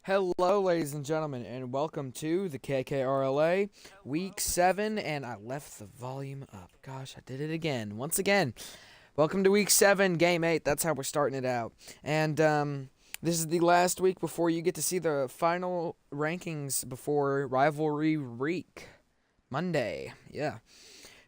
Hello, ladies and gentlemen, and welcome to the KKRLA Week 7, and I left the volume up. Gosh, I did it again. Once again, welcome to Week 7, Game 8. That's how we're starting it out. And this is the last week before you get to see the final rankings before Rivalry Week. Monday, yeah.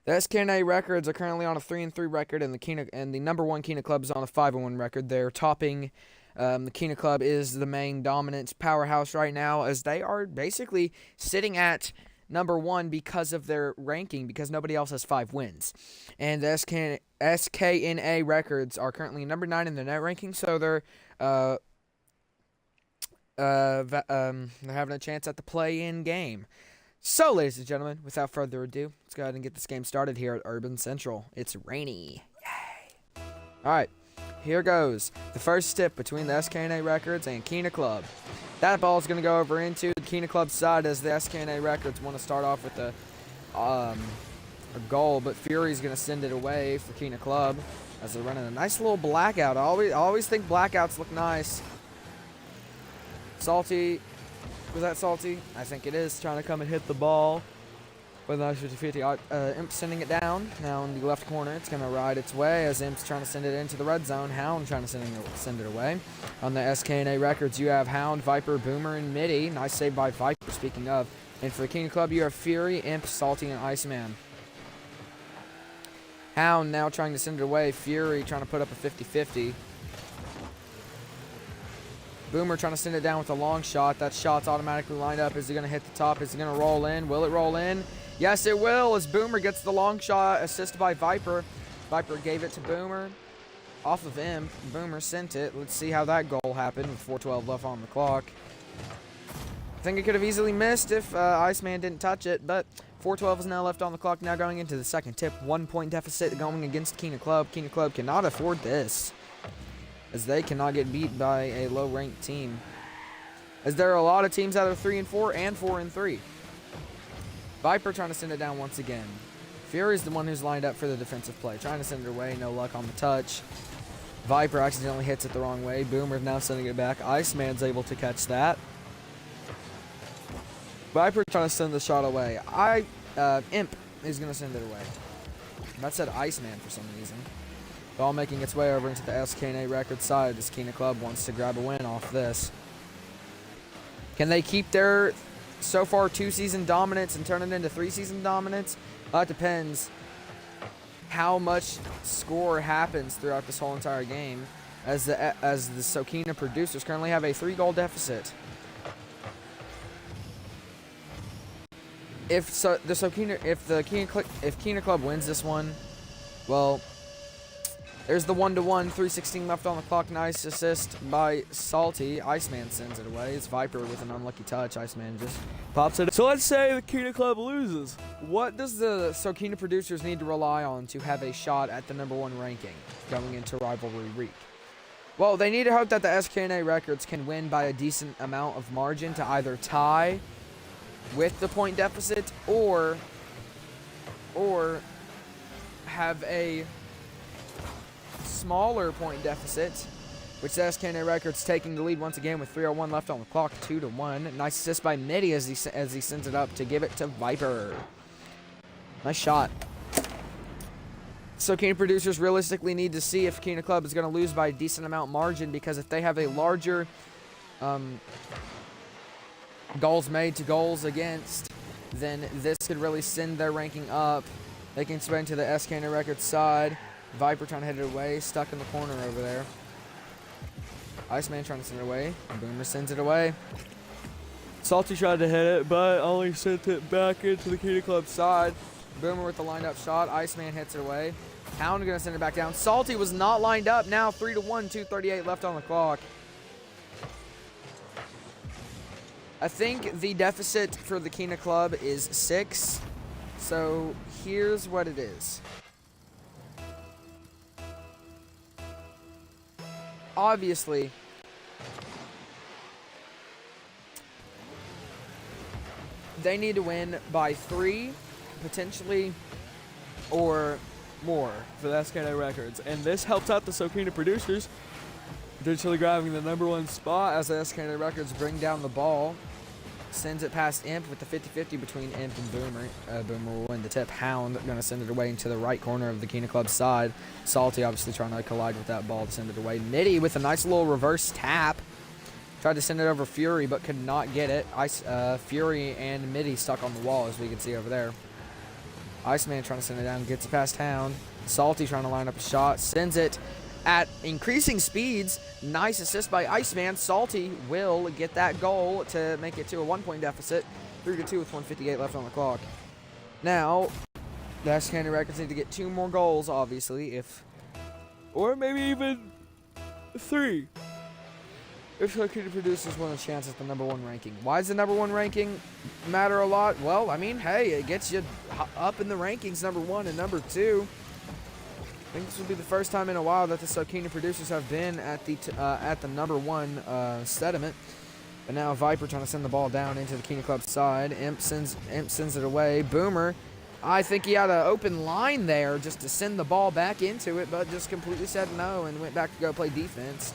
The SKNA records are currently on a 3-3 record, and the number one Kina Club is on a 5-1 record. They're topping. The Kina Club is the main dominant powerhouse right now, as they are basically sitting at number one because of their ranking, because nobody else has 5 wins. And the SKNA records are currently number 9 in the net ranking, so they're having a chance at the play-in game. So, ladies and gentlemen, without further ado, let's go ahead and get this game started here at Urban Central. It's rainy. Yay! Alright. Here goes. The first tip between the SKNA Records and Kina Club. That ball is going to go over into the Kina Club side as the SKNA Records want to start off with a goal, but Fury's going to send it away for Kina Club as they're running a nice little blackout. I always think blackouts look nice. Salty. Was that Salty? I think it is. Trying to come and hit the ball. With a nice 50-50, Imp sending it down. Now in the left corner, it's going to ride its way as Imp's trying to send it into the red zone. Hound trying to send it away. On the SKNA records, you have Hound, Viper, Boomer, and Midi. Nice save by Viper, speaking of. And for the Kina Club, you have Fury, Imp, Salty, and Iceman. Hound now trying to send it away. Fury trying to put up a 50-50. Boomer trying to send it down with a long shot. That shot's automatically lined up. Is it going to hit the top? Is it going to roll in? Will it roll in? Yes, it will, as Boomer gets the long shot, assisted by Viper. Viper gave it to Boomer. Off of him, Boomer sent it. Let's see how that goal happened with 4:12 left on the clock. I think it could have easily missed if Iceman didn't touch it, but 4:12 is now left on the clock. Now going into the second tip, 1-point deficit going against Kina Club. Kina Club cannot afford this, as they cannot get beat by a low-ranked team. As there are a lot of teams that are 3-4 and 4-3. Viper trying to send it down once again. Fury's the one who's lined up for the defensive play. Trying to send it away, no luck on the touch. Viper accidentally hits it the wrong way. Boomer's now sending it back. Iceman's able to catch that. Viper trying to send the shot away. Imp is going to send it away. That said Iceman for some reason. Ball making its way over into the SKNA record side. This Kina Club wants to grab a win off this. Can they keep their so far 2-season dominance and turn it into 3-season dominance? It depends how much score happens throughout this whole entire game, as the Sokina producers currently have a 3-goal deficit. If Kina Club wins this one, well, there's the 1-1, 3:16 left on the clock. Nice assist by Salty. Iceman sends it away. It's Viper with an unlucky touch. Iceman just pops it. So let's say the Kina Club loses. What does the Sokina producers need to rely on to have a shot at the number 1 ranking going into Rivalry Week? Well, they need to hope that the SKNA records can win by a decent amount of margin to either tie with the point deficit or have a smaller point deficit, which the SKNA records taking the lead once again with 3:01 left on the clock, 2-1. Nice assist by Midi as he sends it up to give it to Viper. Nice shot. So Kina producers realistically need to see if Kina Club is going to lose by a decent amount margin, because if they have a larger goals made to goals against, then this could really send their ranking up. They can spin to the SKNA records side. Viper trying to hit it away, stuck in the corner over there. Iceman trying to send it away. Boomer sends it away. Salty tried to hit it, but only sent it back into the Kina Club side. Boomer with the lined up shot. Iceman hits it away. Hound going to send it back down. Salty was not lined up. Now 3-1, 2:38 left on the clock. I think the deficit for the Kina Club is 6. So here's what it is. Obviously, they need to win by 3, potentially, or more for the SKNA records. And this helps out the Sokina producers Potentially grabbing the #1 spot as the SKNA Records bring down the ball. Sends it past Imp with the 50-50 between Imp and Boomer. Boomer will win the tip. Hound going to send it away into the right corner of the Kina Club side. Salty obviously trying to collide with that ball to send it away. Mitty with a nice little reverse tap. Tried to send it over Fury, but could not get it. Fury and Mitty stuck on the wall, as we can see over there. Iceman trying to send it down, gets it past Hound. Salty trying to line up a shot, sends it at increasing speeds. Nice assist by Iceman. Salty will get that goal to make it to a 1-point deficit. 3-2 with 1:58 left on the clock. Now, the SKNA Records need to get 2 more goals, obviously, or maybe even 3. If Kina Producers want a chance at the #1 ranking. Why does the #1 ranking matter a lot? Well, I mean, hey, it gets you up in the rankings, #1 and #2. I think this will be the first time in a while that the Kina Producers have been at the #1 sediment. But now Viper trying to send the ball down into the Kina Club side. Imp sends it away. Boomer, I think he had an open line there just to send the ball back into it, but just completely said no and went back to go play defense.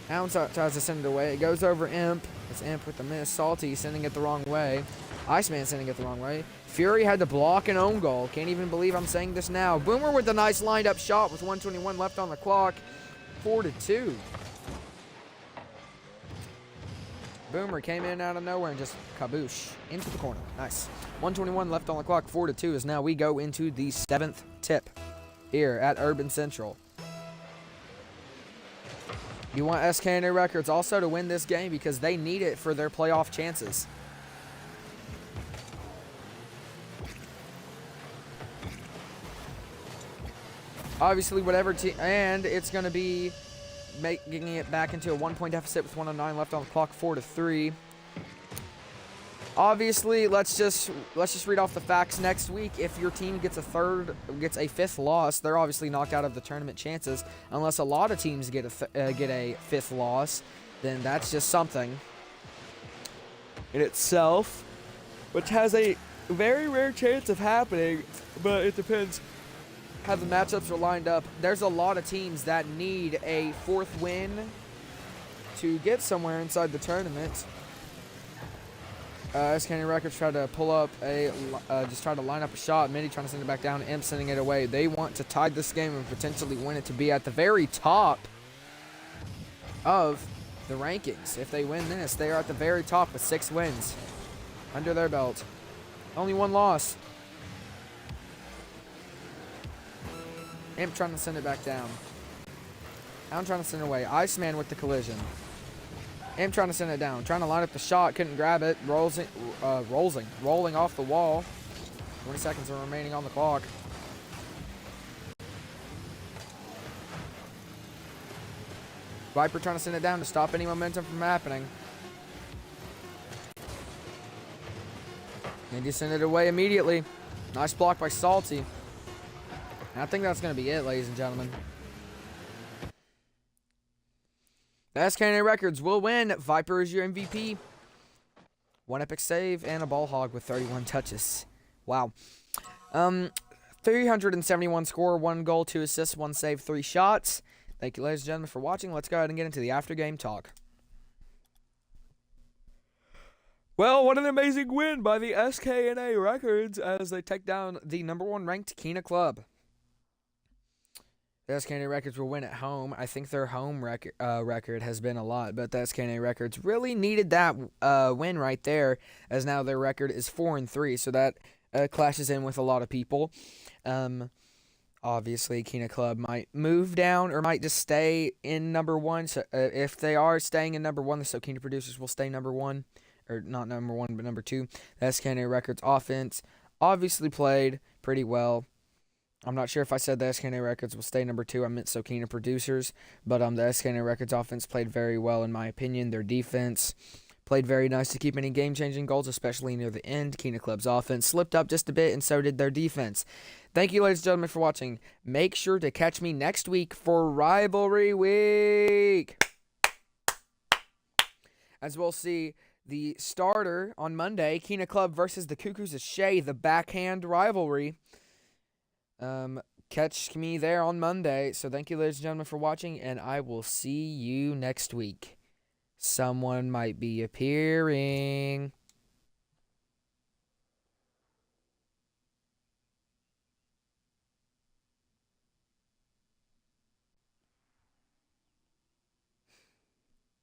Hound tries to send it away. It goes over Imp. It's Imp with the miss. Salty sending it the wrong way. Iceman sending it the wrong way. Fury had to block an own goal. Can't even believe I'm saying this now. Boomer with a nice lined up shot with 1:21 left on the clock. 4-2. Boomer came in out of nowhere and just kaboosh into the corner. Nice. 1:21 left on the clock. 4-2 as now we go into the 7th tip here at Urban Central. You want SKNA Records also to win this game because they need it for their playoff chances. Obviously, whatever team, and it's going to be making it back into a 1-point deficit with 1:09 left on the clock, 4-3. Obviously, let's just read off the facts. Next week, if your team gets a 5th loss, they're obviously knocked out of the tournament chances. Unless a lot of teams get a 5th loss, then that's just something in itself, which has a very rare chance of happening. But it depends how the matchups are lined up. There's a lot of teams that need a 4th win to get somewhere inside the tournament. SKNA Records tried to pull up just try to line up a shot. Mitty trying to send it back down. Imp sending it away. They want to tie this game and potentially win it to be at the very top of the rankings. If they win this, they are at the very top with 6 wins under their belt. Only 1 loss. Imp trying to send it back down. I'm trying to send it away. Iceman with the collision. Imp trying to send it down. Trying to line up the shot. Couldn't grab it. Rolling off the wall. 20 seconds are remaining on the clock. Viper trying to send it down to stop any momentum from happening. And you send it away immediately. Nice block by Salty. And I think that's going to be it, ladies and gentlemen. The SKNA Records will win. Viper is your MVP. 1 epic save and a ball hog with 31 touches. Wow. 371 score, 1 goal, 2 assists, 1 save, 3 shots. Thank you, ladies and gentlemen, for watching. Let's go ahead and get into the after-game talk. Well, what an amazing win by the SKNA Records as they take down the #1 ranked Kina Club. The SKNA Records will win at home. I think their home record has been a lot, but the SKNA Records really needed that win right there, as now their record is 4-3, so that clashes in with a lot of people. Obviously, Kina Club might move down or might just stay in #1. So if they are staying in #1, the Kina Producers will stay #1, or not #1, but #2. The SKNA Records offense obviously played pretty well. I'm not sure if I said the SKNA Records will stay #2. I meant Kina Producers. But the SKNA Records offense played very well, in my opinion. Their defense played very nice to keep any game-changing goals, especially near the end. Kina Club's offense slipped up just a bit, and so did their defense. Thank you, ladies and gentlemen, for watching. Make sure to catch me next week for Rivalry Week, as we'll see the starter on Monday, Kina Club versus the Cuckoos of Shea, the backhand rivalry. catch me there on Monday. So thank you, ladies and gentlemen, for watching, and I will see you next week. Someone might be appearing.